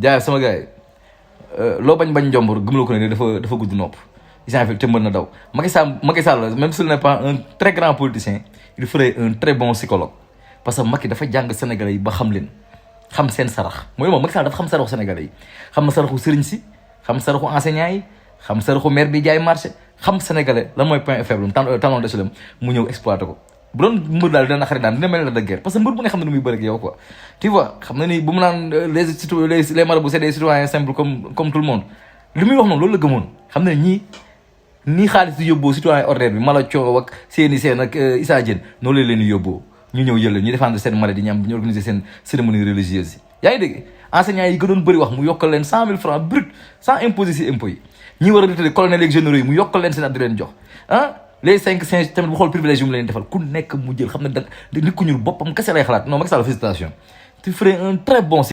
jaay sama gars yi loo bañ njombor gëmloo ko ne dafa gudd nopp isaan fi te mën na daw Macky Sall même s'il n'est pas un très grand politicien il ferait un très bon psychologue parce que Macky dafa jàng Sénégalais yi ba xam leen xam seen sarax mooy moom Macky Sall dafa xam saraxu Sénégalais yi xam na saraxu sëriñ si xam saraxu enseignants yi xam saraxu maire bi jaay marché xam Sénégalais lan mooy point faible talon d'Achille mu ñëw exploité ko bu doon mbër daal dina naqari daan dina mel ne de guerre parce que mbër bu nga xam ne nu muy bëri ak yow quoi tu vois xam na ni bu mu naan les marabouts c'est des citoyens simples comme tout le monde li muy wax noonu loolu la gëmoon xam ne ñii nii xaalis di yóbboo citoyen ordinaire bi mala coow ak seeni seen ak Issa Diène noonu la leen di yóbboo ñu ñëw jël ñu défendre seen maladie ñam ñu organiser seen cérémonie religieuse yi yaa ngi dégg enseignants yi gënoon bëri wax mu yokkal leen 100 000 francs brut sans imposer si impôts yi ñi war a retraité colonel ak généraux yi mu yokkal leen seen at di leen jox ah les 5 tamit bu xool privilège yu mu leen defal ku nekk mu jël xam ne da nit ku ñuul boppam kese lay xalaat non Macky Sall félicitation tu ferais un très bon